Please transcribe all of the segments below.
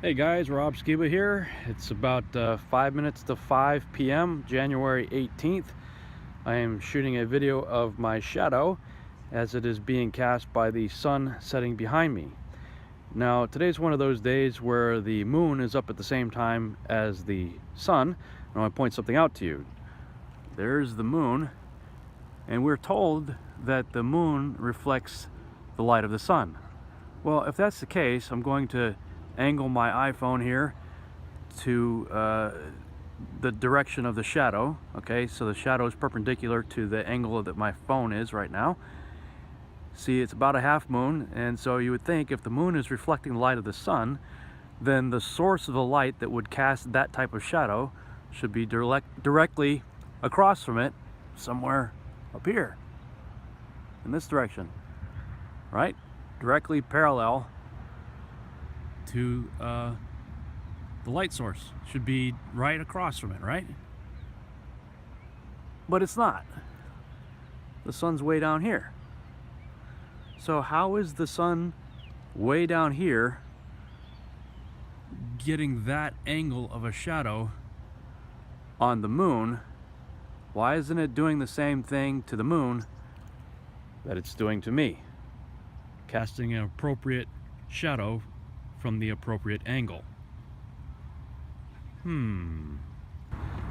Hey guys, Rob Skiba here. It's about 5 minutes to 5 p.m. January 18th. I am shooting a video of my shadow as it is being cast by the sun setting behind me. Now today's one of those days where the moon is up at the same time as the sun. I want to point something out to you. There's the moon, and we're told that the moon reflects the light of the sun. Well, if that's the case, I'm going to angle my iPhone here to the direction of the shadow. Okay, so the shadow is perpendicular to the angle that my phone is right now. See, it's about a half moon, and so you would think if the moon is reflecting the light of the sun, then the source of the light that would cast that type of shadow should be directly across from it, somewhere up here in this direction, right? Directly parallel to the light source. Should be right across from it, right? But it's not. The sun's way down here. So how is the sun way down here getting that angle of a shadow on the moon? Why isn't it doing the same thing to the moon that it's doing to me? Casting an appropriate shadow from the appropriate angle.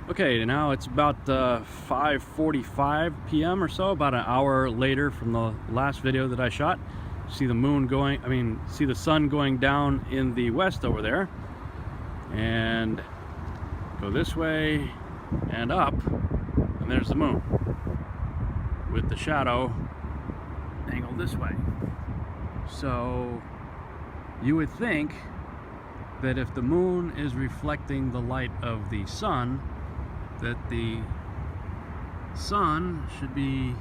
Okay, now it's about 5:45 p.m. or so, about an hour later from the last video that I shot. See the moon going, see the sun going down in the west over there, and go this way and up, and there's the moon with the shadow angled this way. So you would think that if the moon is reflecting the light of the sun, that the sun should be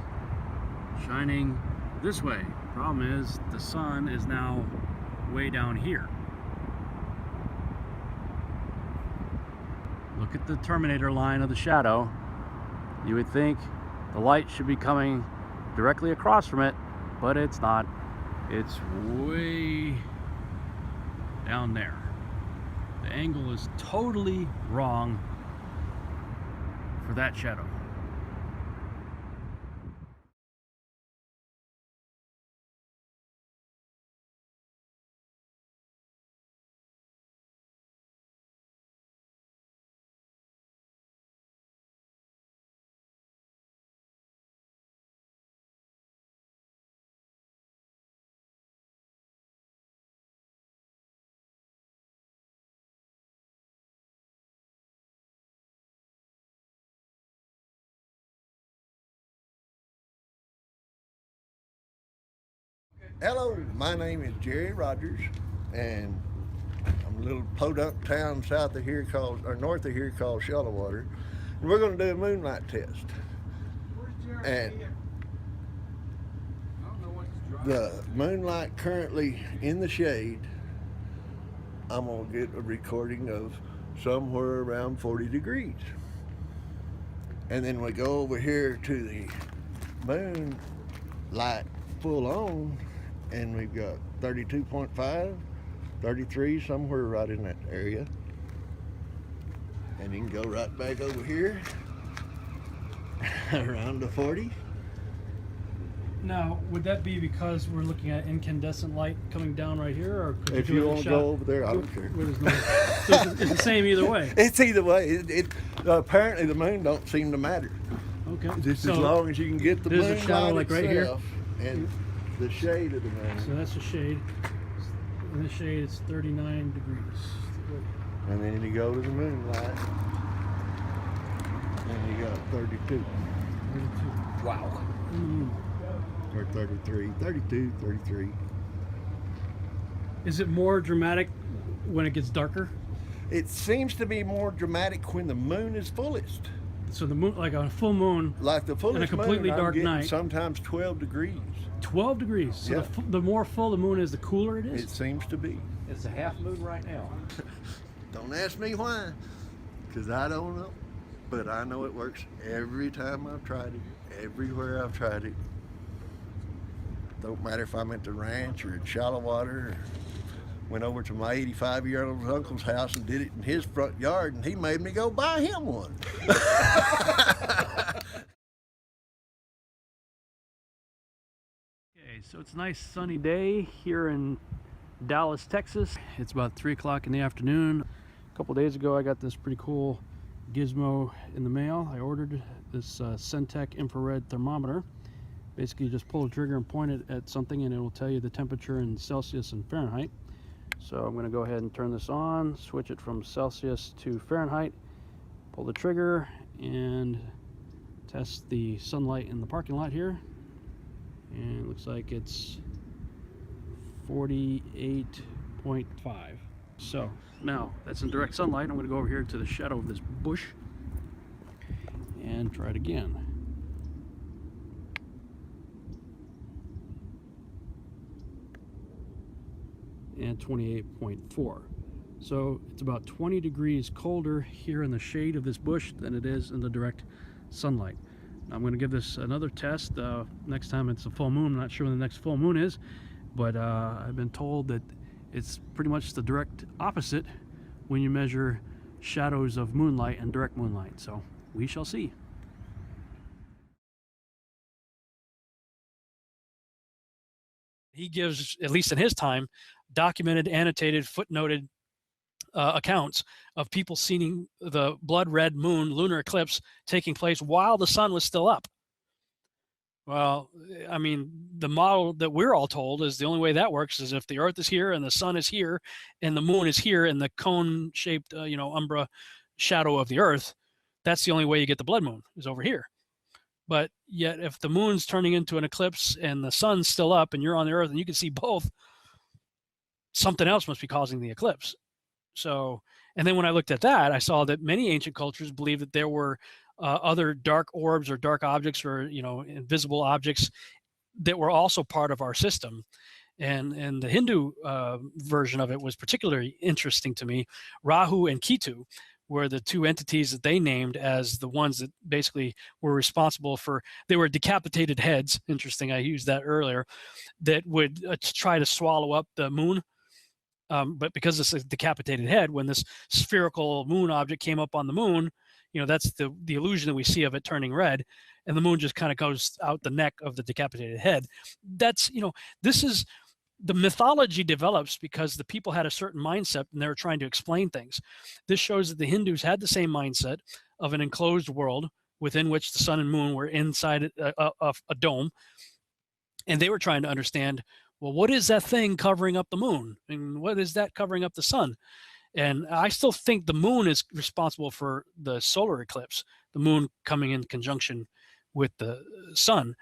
shining this way. Problem is, the sun is now way down here. Look at the terminator line of the shadow. You would think the light should be coming directly across from it, but it's not. It's way down there. The angle is totally wrong for that shadow. Hello, my name is Jerry Rogers, and I'm a little podunk town south of here or north of here called Shallowater, and we're going to do a moonlight test. And the moonlight currently in the shade, I'm going to get a recording of somewhere around 40 degrees. And then we go over here to the moonlight full on, and we've got 32.5, 33, somewhere right in that area. And you can go right back over here around to 40. Now, would that be because we're looking at incandescent light coming down right here, or could If you want to go over there, I don't care. So it's the same either way. It's either way. Apparently the moon don't seem to matter. Okay. Just so as long as you can get the there's a moonlight shadow like right here? itself and the shade of the moon. So that's the shade. In the shade, it's 39 degrees. And then you go to the moonlight, and you got 32. 32. Wow. Or 33, 32, 33. Is it more dramatic when it gets darker? It seems to be more dramatic when the moon is fullest. So the moon, like on a full moon, Like the fullest and a completely moon, dark I'm getting night. sometimes 12 degrees. 12 degrees. So Yeah. the more full the moon is, the cooler it is? It seems to be. It's a half moon right now. Don't ask me why, because I don't know. But I know it works every time I've tried it, everywhere I've tried it. Don't matter if I'm at the ranch or at Shallowater or Went over to my 85-year-old uncle's house and did it in his front yard, and he made me go buy him one. Okay, so it's a nice sunny day here in Dallas, Texas. It's about 3 o'clock in the afternoon. A couple days ago I got this pretty cool gizmo in the mail. I ordered this Centec infrared thermometer. Basically you just pull the trigger and point it at something and it will tell you the temperature in Celsius and Fahrenheit. So I'm going to go ahead and turn this on, switch it from Celsius to Fahrenheit, pull the trigger and test the sunlight in the parking lot here. And it looks like it's 48.5. So now that's in direct sunlight. I'm going to go over here to the shadow of this bush and try it again. And 28.4. So it's about 20 degrees colder here in the shade of this bush than it is in the direct sunlight. I'm going to give this another test next time it's a full moon. I'm not sure when the next full moon is, but I've been told that it's pretty much the direct opposite when you measure shadows of moonlight and direct moonlight. So we shall see. He gives, at least in his time, documented, annotated, footnoted accounts of people seeing the blood red moon lunar eclipse taking place while the sun was still up. Well, I mean, the model that we're all told is the only way that works is if the Earth is here and the sun is here and the moon is here in the cone-shaped, umbra shadow of the Earth. That's the only way you get the blood moon, is over here. But yet, if the moon's turning into an eclipse and the sun's still up and you're on the Earth and you can see both, something else must be causing the eclipse. So, and then when I looked at that, I saw that many ancient cultures believed that there were other dark orbs or dark objects or, invisible objects that were also part of our system. And the Hindu version of it was particularly interesting to me. Rahu and Ketu were the two entities that they named as the ones that basically were responsible for, they were decapitated heads. Interesting, I used that earlier, that would try to swallow up the moon. But because it's a decapitated head, when this spherical moon object came up on the moon, that's the illusion that we see of it turning red, and the moon just kind of goes out the neck of the decapitated head. That's, this is, the mythology develops because the people had a certain mindset and they were trying to explain things. This shows that the Hindus had the same mindset of an enclosed world within which the sun and moon were inside a dome, and they were trying to understand, well, what is that thing covering up the moon? And what is that covering up the sun? And I still think the moon is responsible for the solar eclipse, the moon coming in conjunction with the sun.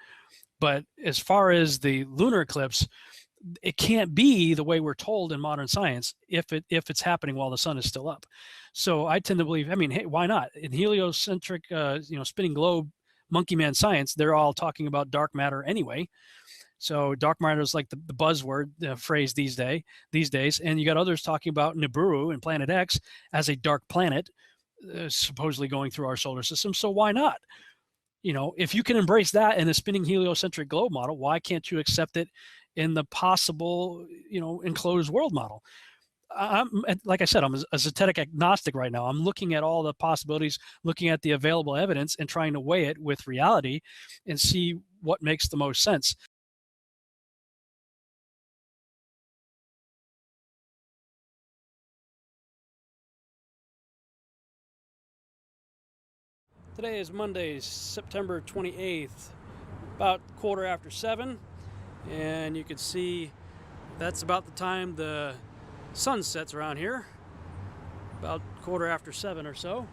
But as far as the lunar eclipse, it can't be the way we're told in modern science if it's happening while the sun is still up. So I tend to believe, I mean, hey, why not? In heliocentric, spinning globe, monkey man science, they're all talking about dark matter anyway. So dark matter is like the buzzword phrase these days, and you got others talking about Nibiru and Planet X as a dark planet, supposedly going through our solar system. So why not? If you can embrace that in a spinning heliocentric globe model, why can't you accept it in the possible, enclosed world model? Like I said, I'm a zetetic agnostic right now. I'm looking at all the possibilities, looking at the available evidence, and trying to weigh it with reality and see what makes the most sense. Today is Monday, September 28th, about 7:15, and you can see that's about the time the sun sets around here, about 7:15 or so.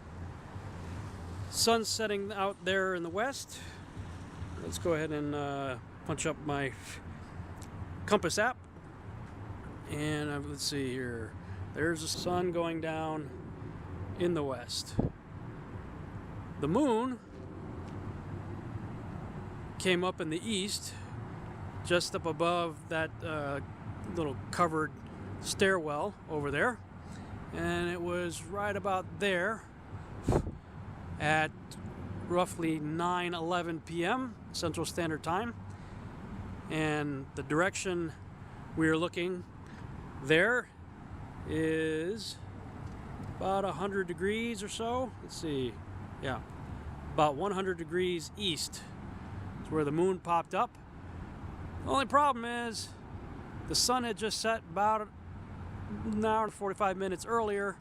Sun's setting out there in the west. Let's go ahead and punch up my compass app, and let's see here. There's the sun going down in the west. The moon came up in the east, just up above that little covered stairwell over there, and it was right about there at roughly 9:11 p.m. Central Standard Time. And the direction we are looking there is about 100 degrees or so. Let's see. Yeah, about 100 degrees east. It's where the moon popped up. The only problem is the sun had just set about an hour and 45 minutes earlier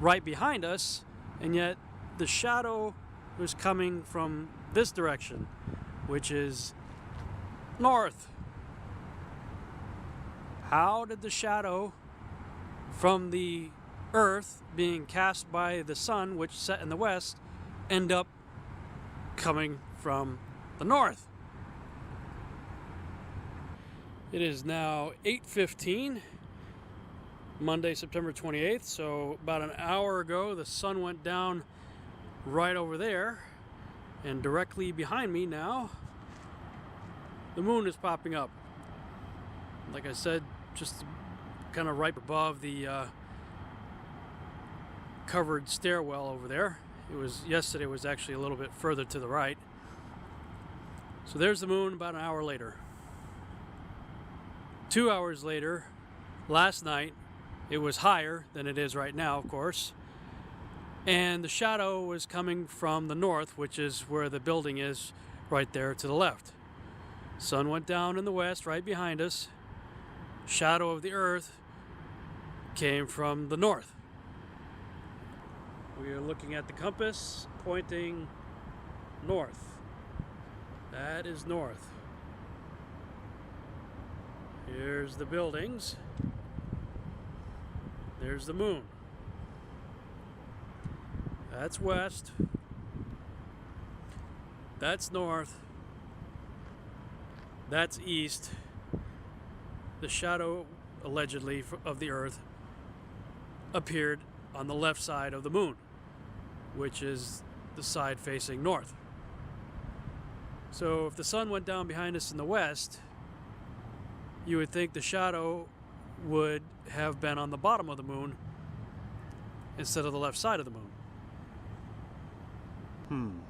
right behind us, and yet the shadow was coming from this direction, which is north. How did the shadow from the earth being cast by the sun, which set in the west, end up coming from the north? It is now 8:15, Monday, September 28th. So about an hour ago, the sun went down right over there, and directly behind me now, the moon is popping up. Like I said, just kind of right above the covered stairwell over there. Yesterday was actually a little bit further to the right. So there's the moon about an hour later. 2 hours later, last night, it was higher than it is right now, of course. And the shadow was coming from the north, which is where the building is right there to the left. Sun went down in the west, right behind us. Shadow of the earth came from the north. We are looking at the compass pointing north. That is north. Here's the buildings. There's the moon. That's west. That's north. That's east. The shadow, allegedly, of the earth appeared on the left side of the moon, which is the side facing north. So if the sun went down behind us in the west, you would think the shadow would have been on the bottom of the moon instead of the left side of the moon.